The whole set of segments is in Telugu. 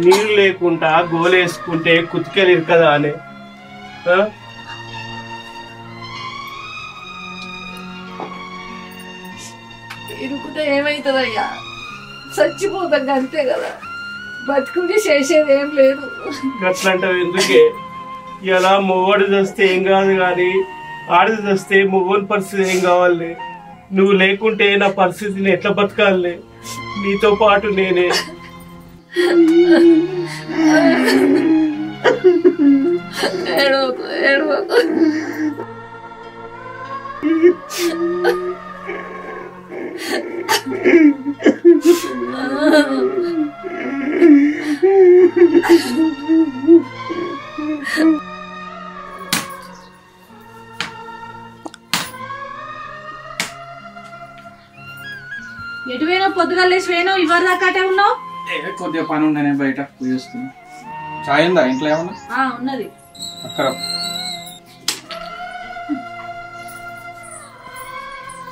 నీళ్ళు లేకుండా గోలేసుకుంటే కుతికెళ్ళి కదా అని ఇరుకుతే ఏమైతుందయ్యా? చచ్చిపోతాం అంతే కదా, బతుకుంటే చేసేది ఏం లేదు. అట్లాంటివి ఎందుకే? ఇలా మొగోడు చేస్తే ఏం కాదు కానీ ఆడది చేస్తే మొగోని పరిస్థితి ఏం కావాలి? నువ్వు లేకుంటే నా పరిస్థితిని ఎట్లా బతకాలి? నీతో పాటు నేనే. ఏడవకు ఏడవకు. ఎటువైనా పొద్దుగా లేచి వేయను, ఇవ్వరు దాకా అటే ఉన్నావు? కొద్దిగా పని ఉండే బయట పోయి వస్తున్నా. చాయ్ ఉందా ఇంట్లో? ఏమన్నా ఉన్నది అక్కడ.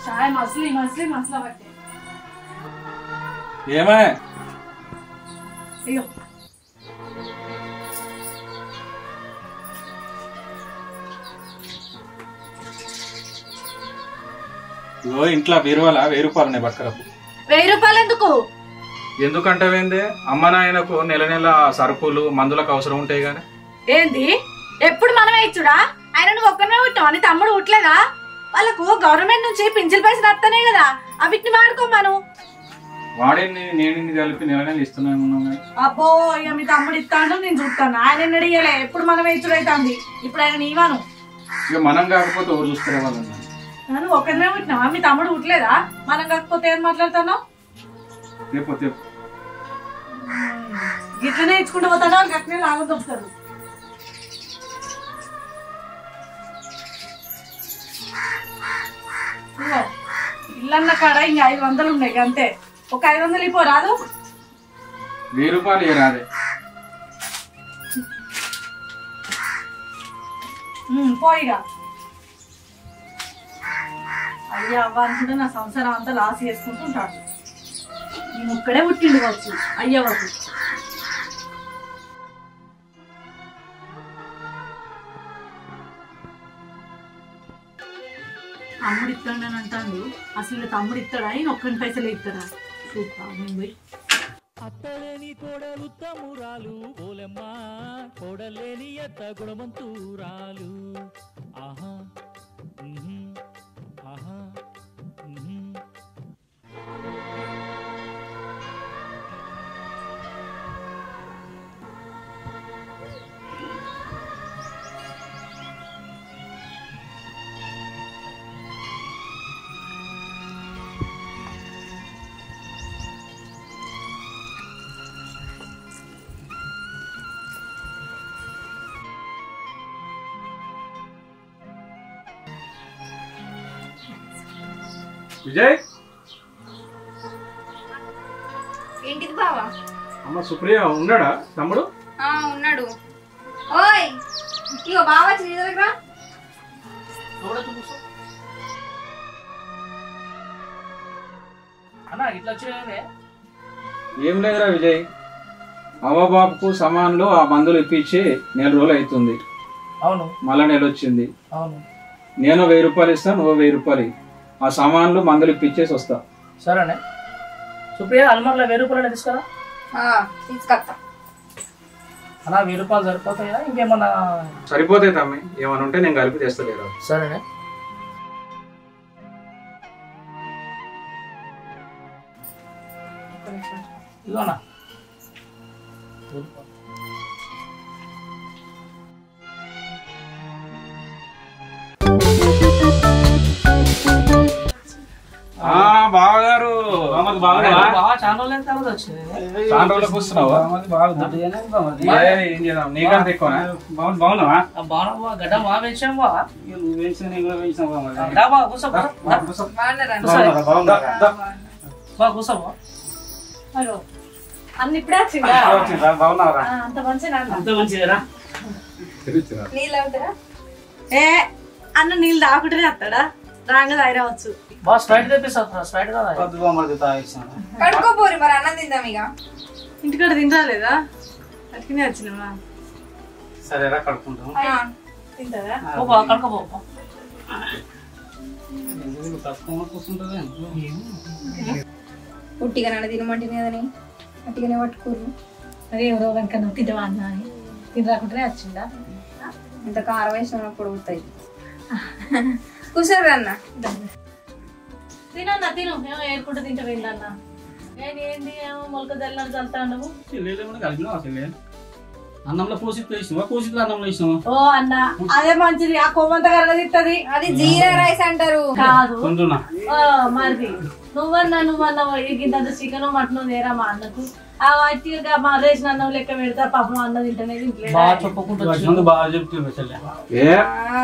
చాయ్ మసలి మసలి మసలా పట్టే. ఏమే అయ్యో ఇంట్లో బీరువాలా 1000 రూపాయలు పట్టుకరపు. 1000 రూపాయలు ఎందుకు? ఎందుకంటే ఏంది, అమ్మ నాయనకు నెల నెల సరుకులు మందులకు అవసరం ఉంటాయి గానీ. ఏంది ఎప్పుడు మనమే ఇచ్చుడా? ఆయన నువ్వు ఒక్కనే పుట్టావు అని తమ్ముడు పుట్టలేదా? వాళ్ళకు గవర్నమెంట్ నుంచి పింఛన్ పైసలు వస్తానే కదా, అవిటిని వాడుకోమను. వాడేంది నేను కలిపి నెల నెల ఇస్తున్నాను. అబ్బో ఇక మీ తమ్ముడు ఇస్తాను, నేను చూస్తాను. ఆయన అడిగలే, ఎప్పుడు మనమే ఇచ్చుడైతుంది. ఇప్పుడు ఆయన నీవాను. ఇక మనం కాకపోతే ఎవరు చూసుకునే వాళ్ళని. నువ్వు ఒక్కనే పుట్టినావా? మీ తమ్ముడు పుట్టలేదా? మనం కాకపోతే ఏం మాట్లాడుతున్నావు? ఇట్లనే ఇచ్చుకుంటూ పోతాడు, వాళ్ళకి అట్లనే లాగా దొరుకుతారు. ఇల్లన్న కాడ ఇంకా 500 ఉన్నాయి అంతే. ఒక 500 ఇపో రాదు? 1000 రూపాయలు రాదే. పోయిగా అయ్యా అవ్వ అనుకుంటే నా సంసారం అంతా లాస్ చేసుకుంటుంటాడు. నేను ఒక్కడే పుట్టిండు వచ్చు అయ్యవ్వకు. తమ్ముడు ఇస్తాడని అంటాడు. అసలు తమ్ముడు ఇస్తాడా? ఆయన ఒక్కని పైసలు ఇస్తాడా? చూస్తా నేను పోయి. అత్తలేని కోడలు తమ్మురాలు పోలెమ్మ, కోడలేని ఎత్త గుణవంతురాలు. ఆహా ఆహా. విజయ్, ఏంటిది బావా? అమ్మ సుప్రియ ఉన్నాడా తమ్ముడు? ఉన్నాడు. ఓయ్ ఇగో బావా నీ దగ్గర ఏం లేదురా విజయ్, అవ్వబాబుకు సమాన్లు ఆ మందులు ఇప్పించి 4 రోజులు అవుతుంది. అవును, మళ్ళా నెల వచ్చింది. అవును, నేను 1000 రూపాయలు ఇస్తాను, నువ్వు 1000 రూపాయలు. ఆ సామాన్లు మందులు ఇప్పించేసి వస్తా. సరేనే. సుప్రియ అల్మార్లో 1000 రూపాయలు తీసుకురా. తీసుకొస్తా అలా. 1000 రూపాయలు సరిపోతాయా? ఇంకేమన్నా? సరిపోతాయి తమ్మి, ఏమన్నా ఉంటే నేను కలిపి తెస్తలేరా. సరేనే. ఇదిగోనా బావగారు, చాలా రోజుల తర్వాత వచ్చింది. చాలా రోజులకు వస్తున్నావా? ఏం చేద్దాం, నీకంత ఎక్కువ బాగున్నావా? బాగున్నావా? గడ్డ బాగా పెంచావా? కూర్చోవా? అన్ని ఇప్పుడే వచ్చిందా? బాగున్నారా? అంత మంచిగా అంత మంచిదేనా? నీళ్ళు అవుతారా? ఏ అన్న నీళ్ళు తాగుకుంటేనే వస్తాడా? రాంగ తాగిరావచ్చు. బాగా స్ప్రైట్ తెప్పిస్తా. స్ప్రైట్ కదా కడుక్కోపోరు మరి, అన్నం తిందాం. ఇక ఇంటికాడ తినరాలేదా? అట్లనే వచ్చినవా? సరేరా కడుక్కుంటాం. తింటారా? కడుకోబో. ఉట్టిగా నన్ను తినమంటుంది కదని అట్టిగానే పట్టుకోరు. మరి ఎవరో కనుక నువ్వు తింటావా అన్న అని తినరాకుండానే వచ్చిందా? ఇంత కారం వేసినప్పుడు అవుతాయి. కూర్చోరు అన్న. తినన్నా తిను. ఏమో ఏరుకుంటూ తింటా వెళ్ళన్న. ఏంటి ఏమో మొలక జల్లని చల్తాండవు. అన్నంలో కోసిట్లో ఇచ్చినావా? కోసిట్లో అన్నంలో ఇచ్చినావా? ఓ అన్న అదే మంచిది. ఆ కొమ్మంత కరగదిస్తుంది. అది జీరా రైస్ అంటారు. కాదు కొంటున్నా. మరి నువ్వన్నా గింత చికెన్ మటన్ నేరా మా అన్నకు ఆ వాటిగా మా రేసిన అన్నం లెక్క పెడతా పాపం అన్న తింటనే తింటలేదు. బాగా చెప్తున్నా.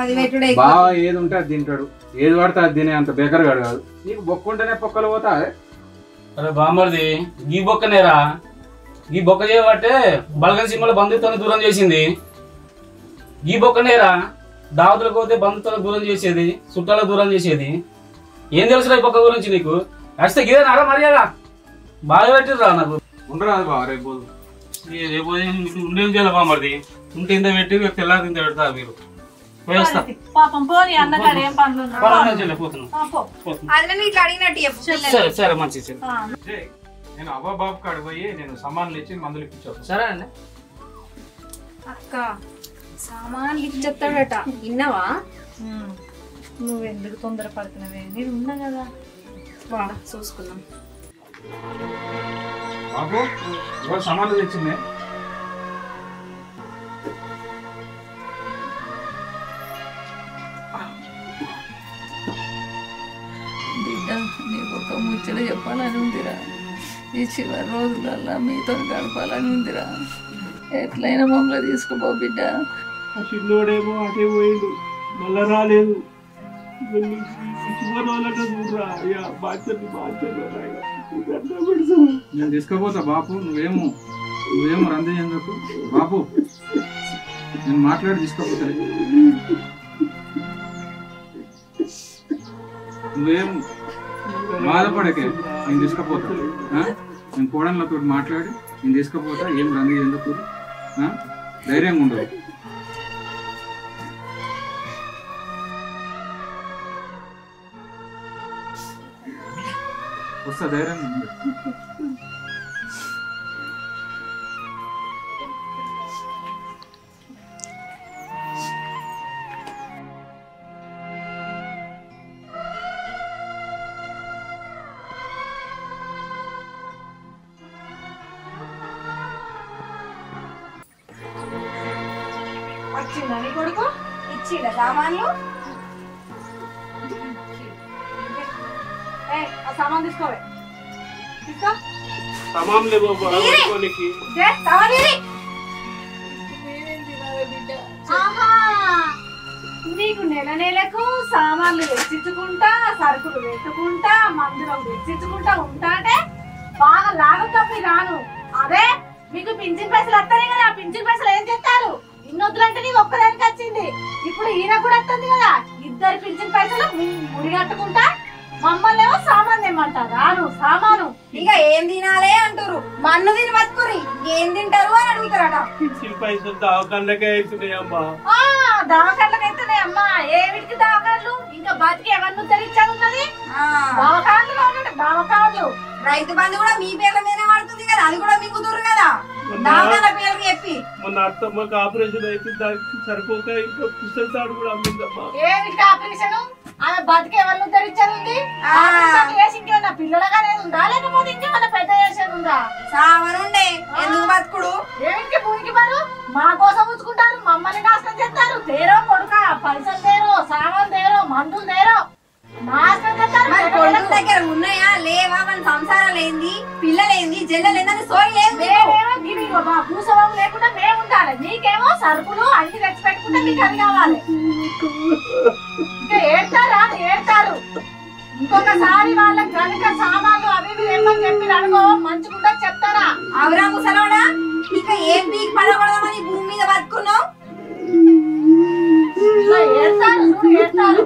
అది పెట్టుడే. బాగా ఏది ఉంటే అది తింటాడు, ఏది పడితే అది తినే అంత బేకర్ గాడు కాదు. నీకు బొక్క ఉంటేనే పొక్కలు పోతా. అరే బామ్మర్ది గీ బొక్కనేరా, ఈ బొక్క చేయబట్టే బలగన్ సినిమాలో బంధుత్వాన్ని దూరం చేసింది. ఈ బొక్కనేరా దావతులకు పోతే బంధుత్వాన్ని దూరం చేసేది, చుట్టాలకు దూరం చేసేది. ఏం తెలుసురా ఈ బొక్క గురించి నీకు? వస్తే గిదే నారా మర్యాద బాగా పెట్టిర్రా నాకు. ఉండరాదు బా రేపు రేపు ఉండేం చేయాలి బామ్మర్ది. ఉంటే ఇంత పెట్టి తెల్లారి ఇంత పెడతారు మీరు. పాపం పోనీ అన్నగారు ఏం పనులు సరే మంచిది. నేను అవ్వబాబు కాడికి పోయి నేను సామాన్లు ఇచ్చి మందులు ఇప్పించాను. సరే అండి. అక్క సామాన్లు ఇచ్చేస్తాడట. విన్నావా? నువ్వెందుకు తొందర పడుతున్నావే? నేను ఉన్నా కదా. చూసుకున్నాం. బాబు ఇవాళ సామాన్లు తెచ్చింది. బిడ్డ నీకు ఒక ముచ్చట చెప్పాలని ఉందిరా. ఈ చివరి రోజులల్లా మీతో గడపాలని ఉందిరా. ఎట్లయినా మమ్మల్ని తీసుకుపో బిడ్డ. ఆ చిన్నోడేమో అటే పోయిండు, మళ్ళా రాలేదు. నేను తీసుకుపోతా బాపు. నువ్వేమో రంది ఎందుకు బాపు? నేను మాట్లాడి తీసుకుపోతా. నువ్వేం బాధపడకే, నేను తీసుకుపోతా. నేను కోడళ్ళతో మాట్లాడి నేను తీసుకుపోతా. ఏం రంది ఎందుకు? ధైర్యంగా ఉండదు. వస్తా, ధైర్యంగా ఉండదు. వచ్చిందా నీ కొడుకు? ఇచ్చిండ సామాన్లు? ఆ సామాన్ తీసుకోవే. తీసుకో. సామాన్లే బాబు అనుకోనికి. నీకు నెల నెలకు సామాన్లు వెచ్చించుకుంటా, సరుకులు పెట్టుకుంటా, మందులు వెచ్చించుకుంటా ఉంటా అంటే బాగా లాగం తప్పి రాను. అదే మీకు పింఛన్ పైసలు వస్తాయి కదా. పింఛన్ పైసలు ఏం చేస్తారు? ఇన్నొద్దులంటే నీకు ఒక్కదానికి వచ్చింది. ఇప్పుడు ఈయన కూడా వస్తుంది కదా. ఇద్దరు పింఛన్ పైసలు ముడిగట్టుకుంటా మమ్మల్ని ఏమో సామాన్ తెమ్మంటారు. రాను సామాను. ఇక ఏం తినాలే అంటారు. మన్ను తిని బతుకురి. ఏం తింటారు అని అడుగుతారట. పింఛన్ పైసలు దవాఖానలకే అవుతున్నాయమ్మా. దవాఖానలకైతేనే అమ్మా. ఏమిటికి దవాఖాన్లు? ఇంకా బతికి ఎవరిని ఉద్ధరించాలి ఉన్నది? దవాఖాన్లు దవాఖాన్లు. రైతు బంధు కూడా మీ పేర్ల మీద పడుతుంది కదా. అది కూడా మీకు దూరు కదా. దవాఖాన పేర్లు చెప్పి మొన్న అత్తమ్మకి ఆపరేషన్ అయితే దానికి సరిపోక ఇంకా పుస్తక తాడు కూడా అమ్మిందమ్మా. ఏమిటికి ఆపరేషన్? ఆమె బతికి ఎవరిని ఉద్ధరించేది? ఇంకేమన్నా పిల్లలుగానే ఉందా, లేకపోతే ఇంకేమన్నా పెద్ద చేసేది ఉందా? సావనుండే ఎందుకు బతుకుడు? ఏమిటికి భూమికి బారు మా కోసం ఉంచుకుంటారు, మమ్మల్ని నాశనం చేస్తారు. తేరో కొడుక, పైసలు తేరో, సామాన్ తేరో, మందులు తేరో, నాశనం చేస్తారు. మరి కొడుకు దగ్గర ఉన్నాయా లేవా? మన సంసారాలు ఏంది, పిల్లలేంది, జల్లలేందని సోయి లేదు. భూస్వాము లేకుండా మేము ఉండాలి. మీకేమో సరుకులు అన్ని తెచ్చి పెట్టుకుంటే మీకు అది కావాలి. ఇంకా ఏడ్తారా? ఏడ్తారు. ఇంకొకసారి వాళ్ళకి కనుక సామాన్లు అవి ఏమని చెప్పి అనుకో మంచుకుంటా చెప్తారా? అవరా ముసలోడా, ఇక ఏం పీక్ పడకూడదామని భూమి మీద బతుకున్నావు. ఏడ్తారు, ఏడ్తారు.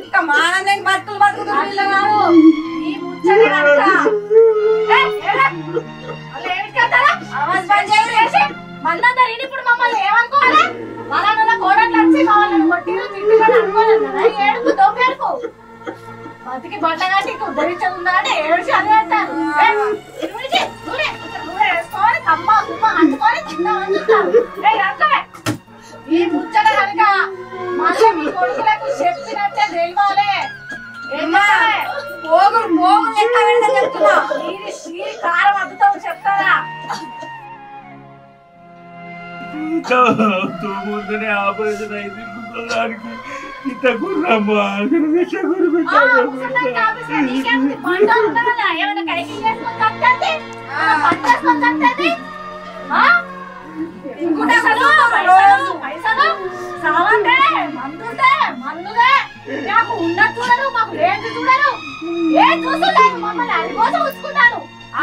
ఇంకా మానందని బతుకులు బతుకుతున్నారు. ఈ ముచ్చట బతికి బట్టగాటి ఉద్ధరించకుండా అంటే ఏడ్చి అదే అంటారు. వేసుకొని కమ్మ కుమ్మ అంటుకొని తిందామని చూస్తారు. ఈ ముచ్చట కనుక మళ్ళీ మీ కొడుకులకు చెప్పినట్టే తెలియాలి. కారం అద్దుతావు చెప్తారా? ముందునే ఆపరేషన్ అయింది దానికి ఇంత గుర్రమ్మా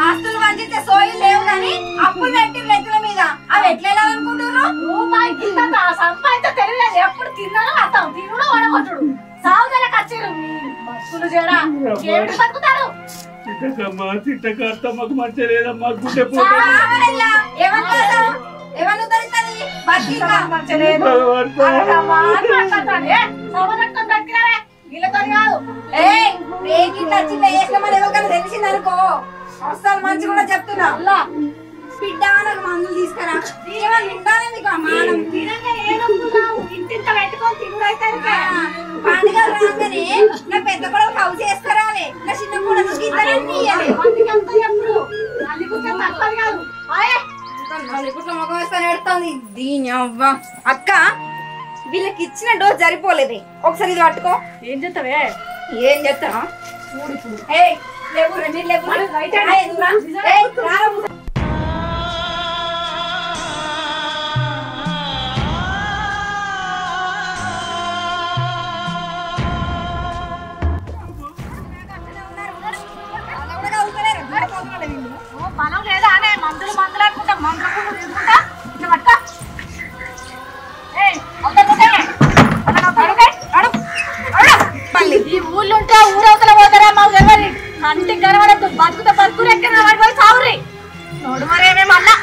ఆస్తులు వంచితే సోయి లేవు కానీ అప్పులు పెట్టి రైతుల మీద అవి ఎట్లా అనుకుంటున్నారు? రూపాయి కింద సంపాదించ తెలియదు. ఎప్పుడు తిన్నాను అర్థం తినుడు వడగొట్టుడు సాగుదల ఖర్చులు బస్సులు చేయడా ఏమిటి బతుకుతారు? తిట్టకమ్మా తిట్టక అత్తమ్మకు మంచి లేదమ్మా గుండె తెలిసిందనుకో అసలు మంచి కూడా చెప్తున్నా. బిడ్డ నాకు మందులు తీసుకురా ఉండాలి మీకు అమ్మానం పండుగ రాగానే నా పెద్ద కూడా హౌస్ చేసుకురాలే, నా చిన్న కూడా మొగం వేస్తాను ఎడుతుంది దీని అవ్వ. అక్క వీళ్ళకి ఇచ్చిన డోస్ సరిపోలేదు, ఒకసారి ఇది పట్టుకో. ఏం చేస్తావే? ఏం చేస్తా బలం లేదా అనే మందులు అనుకుంటా మందులు తీసుకుంటా ఇట్లా పట్టుకో. ఈ ఊళ్ళో ఉంటే ఊరవతల పోతారా మాకు తెలియదు. కంటికి కనబడద్దు బతుకుతా బతుకులు ఎక్కడ పడిపోయి సావురి నోడు మరేమే మళ్ళా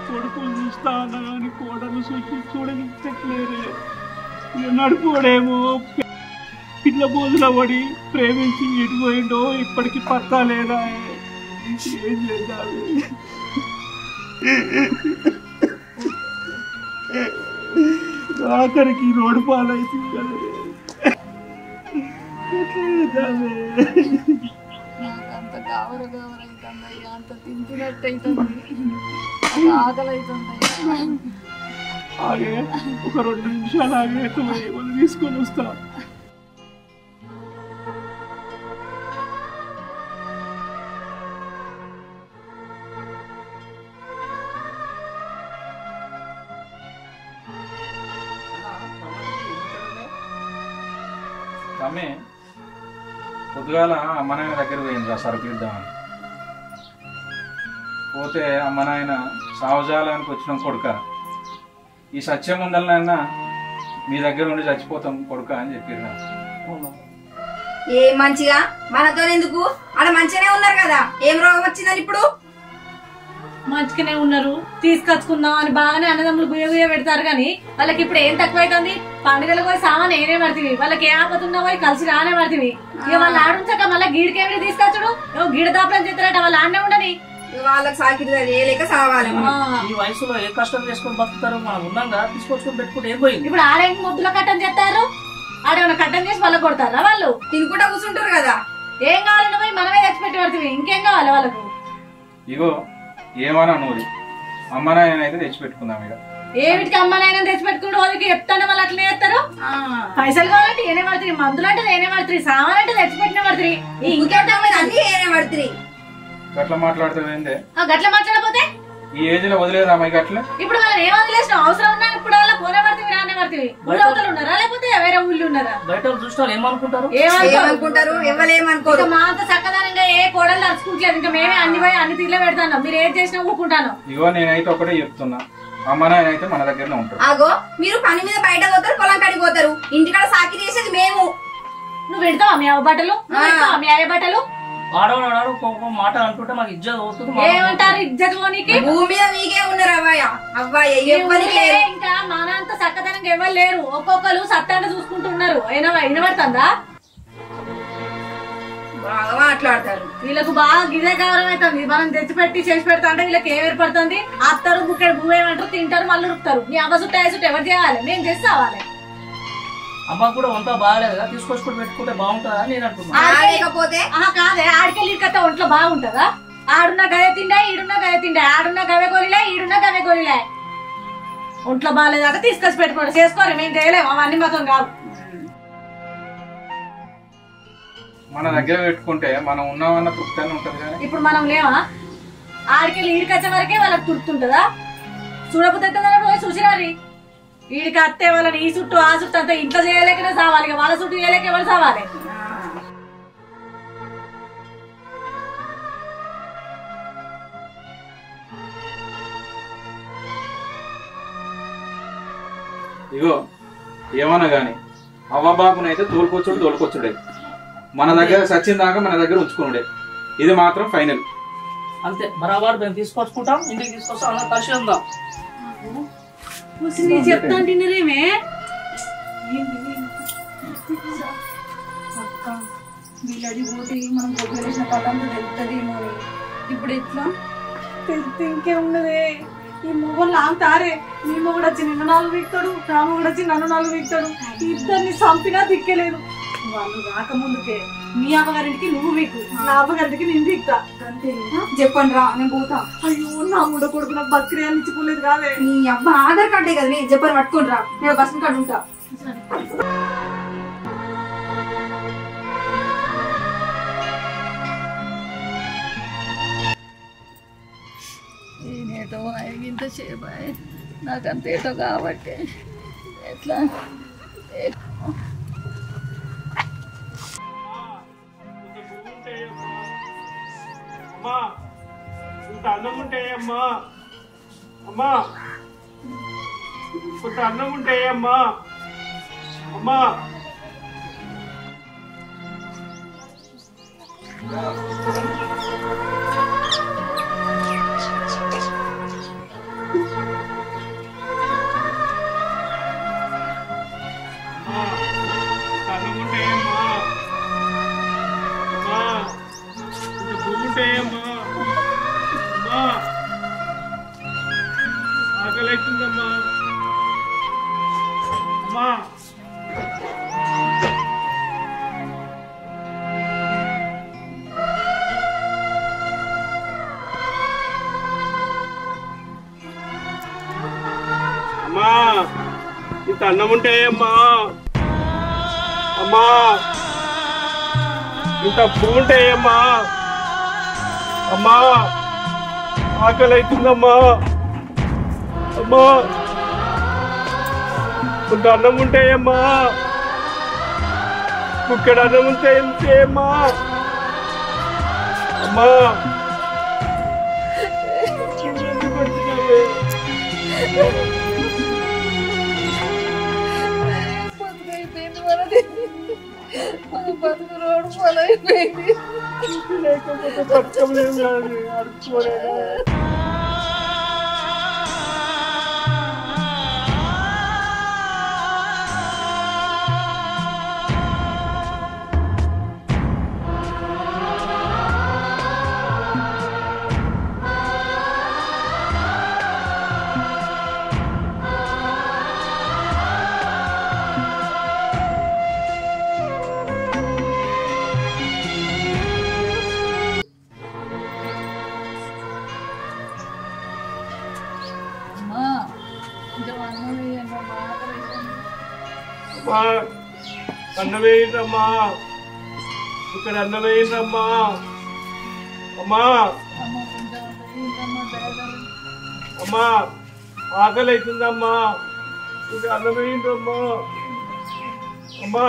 కొడుకులు చూస్తా అన్నా కానీ కోడలు చూడనిచ్చట్లేరే. నడుపుడేమో పిల్ల బోధుల పడి ప్రేమించి ఎటుపోయిండో ఇప్పటికి పత్తా లేదా. ఏం చేద్దాం? ఆఖరికి రోడ్డు పాలైతుంది కదా. నాకంత గావర అవుతుందయ్యా, అంత తింటున్నట్టు అవుతుంది, ఆకలి అవుతుందయ్యా. ఆగే ఒక 2 నిమిషాలు ఆగే తీసుకొని వస్తా. ఆమె పొద్దుగాల అమ్మ నాయన దగ్గర పోయింది సరుకులు ఇద్దామని. పోతే అమ్మ నాయన సావజాలానికి వచ్చిన కొడుక, ఈ సత్యం ఉండాలన్నా మీ దగ్గర ఉండి చచ్చిపోతాం కొడుక అని చెప్పారు. ఏ మంచిగా మనతో ఎందుకు, అలా మంచిగానే ఉన్నారు కదా, ఏం రోగం వచ్చిందని ఇప్పుడు? మంచిగానే ఉన్నారు, తీసుకొచ్చుకుందాం అని బాగానే అన్నదమ్ములు గుయ్య పెడతారు కానీ వాళ్ళకి ఇప్పుడు ఏం తక్కువైతుంది? పండుగలకు పోయి సామాన్ ఏనే పడుతుంది, వాళ్ళకి ఏ ఆపతున్నా పోయి కలిసి రానే పడుతుంది. ఇక వాళ్ళు ఆడుంచాక మళ్ళీ గీడికేమిటి తీసుకొచ్చుడు, గీడ దాపలం చేస్తారట, వాళ్ళు ఆడనే ఉండని. వాళ్ళకి సాకి లేక సావాలి. ఈ వయసులో ఏ కష్టం చేసుకుని బతుకుతారు, మనం ఉన్నాగా తీసుకొచ్చుకొని పెట్టుకుంటే ఏం పోయింది? ఇప్పుడు ఆడేం ముద్దుల కట్టం చేస్తారు, ఆడేమన్నా కట్టం చేసి వాళ్ళకి కొడతారా? వాళ్ళు తినుకుంటా కూర్చుంటారు కదా. ఏం కావాలన్నా పోయి మనమే తెచ్చిపెట్టి పడుతుంది, ఇంకేం కావాలి వాళ్ళకు? ఇగో ఏమన్నా నువ్వు అమ్మ నాయన అయితే తెచ్చిపెట్టుకుందాం. ఇక ఏమిటికి అమ్మ నాయన తెచ్చిపెట్టుకుంటూ వాళ్ళకి చెప్తాను, వాళ్ళు అట్లా చేస్తారు. పైసలు కావాలంటే ఏనే పడుతుంది, మందులు అంటే ఏనే పడుతుంది, సామాన్ అంటే తెచ్చిపెట్టిన పడుతుంది, ఇంకేంటే అన్ని ఏనే పడుతుంది. గట్ల మాట్లాడుతావేందే? గట్ల మాట్లాడపోతే ఈ ఏజ్ లో వదిలేదా అమ్మాయి గట్ల? ఇప్పుడు వాళ్ళని ఏం వదిలేసినావు? అవసరం ఉన్నా ఇప్పుడు వాళ్ళ పోనే పడుతుంది రానే పడుతుంది. ఊరవతలు ఉన్నారా లేకపోతే వేరే ఊళ్ళు ఉన్నారా? బయట చూసిన ఏమనుకుంటారు? ఏమనుకుంటారు? ఎవరేమనుకోరు. మా అంత చక్కదనంగా ఏ కోడలు నడుచుకుంటలేదు. ఇంకా మేమే అన్ని పోయి అన్ని తీర్లే పెడతాను. మీరు ఏం చేసినా ఊరుకుంటాను. ఇగో నేనైతే ఒకటే చెప్తున్నా, అమ్మ నాయన అయితే మన దగ్గరనే ఉంటారు. ఆగో మీరు పని మీద బయట పోతారు, పొలం కాడికి పోతారు, ఇంటికాడ సాకి చేసేది మేము. నువ్వు పెడతావా మీ అవ్వ బట్టలు? మీ అయ్య బట్టలు? ఆడవాడు మాట అనుకుంటే మాకు ఇజ్జత్ పోతుంది. ఏమంటారు ఇజ్జత్ పోనీకి? భూమి మీద మీకే ఉన్నారు అవ్వయ్య ఇంకా మానంత చక్కదనంగా ఎవరు లేరు. ఒక్కొక్కరు సత్తాన్ని చూసుకుంటున్నారు. వినబడుతుందా? బాగా మాట్లాడతారు. వీళ్ళకు బాగా గిదే గౌరవం అవుతుంది. మనం తెచ్చిపెట్టి చేసి పెడతా అంటే వీళ్ళకి ఏం ఏర్పడుతుంది? అత్తరు బుక్కడు భూ ఏమంటారు, తింటారు, మళ్ళీ రుపుతారు. నీ అవ్వ చుట్టూ చుట్టూ ఎవరు చేయాలి? మేము చేసి రావాలి. అమ్మ కూడా వంట బాగాలేదు కదా, తీసుకొచ్చుకుంటూ పెట్టుకుంటే బాగుంటుందా నేను అనుకున్నా. లేకపోతే కాదే ఆడికెళ్ళి ఇక్కత ఒంట్లో బాగుంటదా? ఆడున్న గవే తిండే, ఈడున్న గవే తిండే, ఆడున్న గవే గోలిలే, ఈడున్న గవే గోలిలే. ఒంట్లో బాగాలేదట తీసుకొచ్చి పెట్టుకోండి, చేసుకోరు. మేము చేయలేము, అవన్నీ మాత్రం కాదు. మన దగ్గర పెట్టుకుంటే మనం ఉన్నామన్న తృప్తి ఉంటది కానీ ఇప్పుడు మనం లేవా? ఆడికెళ్ళి ఈడికొచ్చే వరకే వాళ్ళకి తృప్తుంటదా? చూడకపోతే పోయి చూసిరారి. ఈడికి అత్తే వాళ్ళని ఈ చుట్టూ ఆ చుట్టూ అంతా ఇంట్లో చేయలేకనే సావాలి, వాళ్ళ చుట్టూ చేయలేక ఎవరు సావాలి? ఇగో ఏమన్నా గాని అవ్వబాబునైతే తోలుకొచ్చుడే మన దగ్గర సచిన్ దాకా మన దగ్గర ఉంచుకున్నాడే. ఇది మాత్రం ఫైనల్ అంతే. బరాబర్ మేము తీసుకొచ్చుకుంటాం, ఇంటికి తీసుకొస్తాం, అలా కలిసి ఉందాం. చెప్తాను తిన్నరేమే అక్క వీళ్ళది పోతే మనం కొట్టేసిన పళ్ళంతా తెలుస్తుందేమో. ఇప్పుడు ఎట్లా? తెలిస్తే ఇంకే ఉన్నదే. ఈ మొగలు లాగుతారే. నీ మొగుడు వచ్చి నిన్ను 4 వీక్తాడు, నా మొగుడు వచ్చి నన్ను 4 వీక్తాడు. ఇద్దరిని చంపినా దిక్కేలేదు. వాళ్ళు రాకముందుకే మీ అమ్మగారింటికి నువ్వు వీకు, నా అమ్మగారింటికి నేను వీక్తా. అంతే. చెప్పండి రా, నేను పోతా. అయ్యో నా ముండ కొడుకు నాకు బక్రియాలు ఇచ్చిపోలేదు కాదే. నీ అబ్బా ఆధార్ కార్డే కదా, నేను చెప్పని పట్టుకుని రా, నేను బస్ కార్డు ఉంటా. నేనేటో ఇంత చేపాయి నాకు అంతేటో కాబట్టి ఎట్లా అమ్మా ఇంత అన్నం ఉంటాయమ్మా, అమ్మా ఇంత అన్నం ఉంటాయమ్మా, అమ్మా ఆకలిస్తుందమ్మా, అమ్మా అమ్మా ఇంత అన్నం ఉంటాయమ్మా, అమ్మా ఇంత పువ్వు ఉంటాయమ్మా, అమ్మా ఆకలి అవుతుందమ్మా, అమ్మా కొంత అన్నం ఉంటాయమ్మా, కుక్కడ అన్నం ఉంటాయమ్మా, అమ్మా ఎందుకు వచ్చినావే? బతుకైపోయింది మనది, మన బతుకు రోడ్డు పాలైపోయింది. లేకపోతే బతకలేము కానీ అడుక్కోలేదా? అన్నం వేయండమ్మా, ఇక్కడ అన్నం వేయండమ్మా, అమ్మా అమ్మా ఆకలి అవుతుందమ్మా ఇది అన్నం ఏంటమ్మా అమ్మా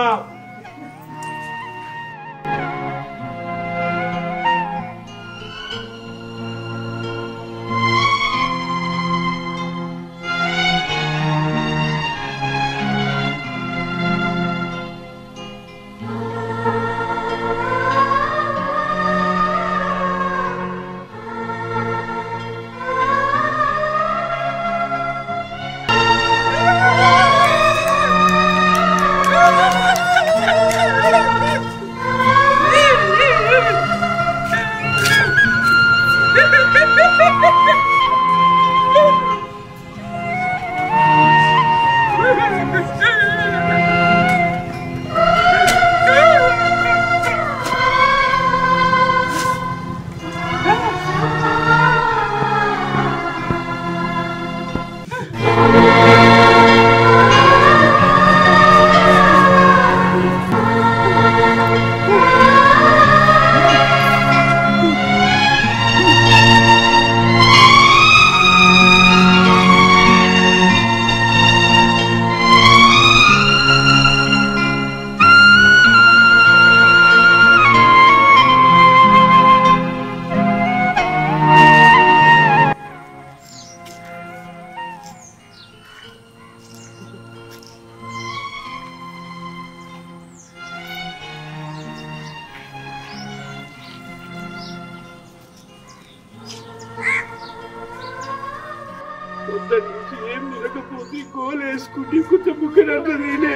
ఏం తినకపోతే గోలు వేసుకుంటే కొంచెం ముక్కనంట నేనే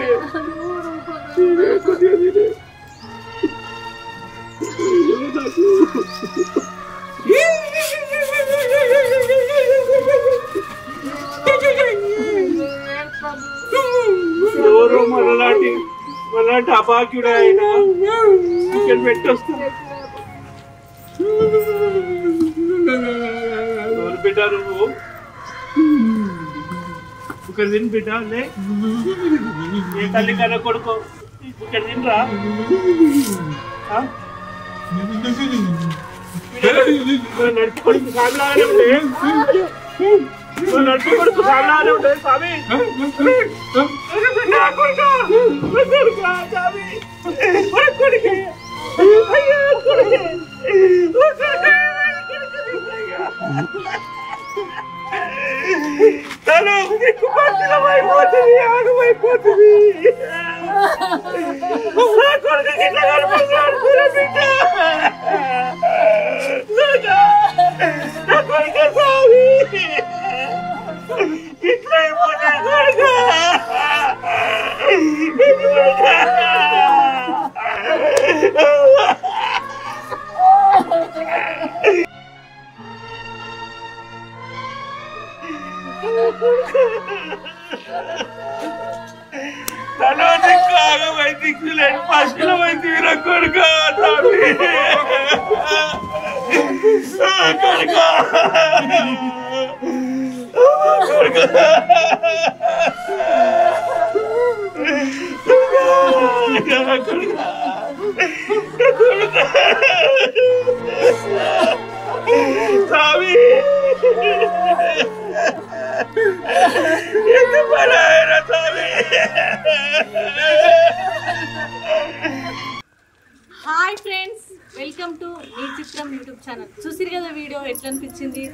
కొద్దిగా నేనే ఎవరో మనలాంటి అపాక్యుడే ఆయన చికెన్ పెట్టొస్తుంది ఎవరు పెట్టారు నువ్వు ఇక్కడ తిని పెట్టాలే ఏ తల్లి కన్నా కొడుకో ఇక్కడ తినరా నడిపి కొడుకు సాగులాగానే ఉండే నడిపి కొడుకు సాగులాగానే ఉండే స్వామి తను దిక్కుపట్టినమైపోతుంది ఆగమైపోతుంది కొడుకు గిట్ల కనిపిస్తున్నాడు బిడ్డ నా కొడుకు స్వామి ఇట్లా అయిపోతే కొడుకు తను దిక్కు ఆగమై దిక్కు లేని పశువులమై తీర కొడుకు కొడుకు స్వామి ఎందుకు పరాయరా స్వామి hi friends, welcome to me చిత్రం యూట్యూబ్ ఛానల్. చూసిరు కదా వీడియో ఎట్లా అనిపించింది?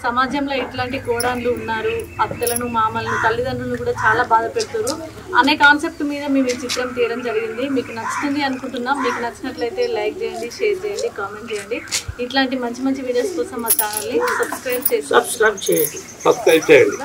సమాజంలో ఇట్లాంటి కోడళ్ళు ఉన్నారు, అత్తలను మామలను తల్లిదండ్రులను కూడా చాలా బాధ పెడుతున్నారు అనే కాన్సెప్ట్ మీద మేము ఈ చిత్రం తీయడం జరిగింది. మీకు నచ్చుతుంది అనుకుంటున్నాం. మీకు నచ్చినట్లయితే లైక్ చేయండి, షేర్ చేయండి, కామెంట్ చేయండి. ఇట్లాంటి మంచి మంచి వీడియోస్ కోసం మా ఛానల్ని సబ్స్క్రైబ్ చేయండి.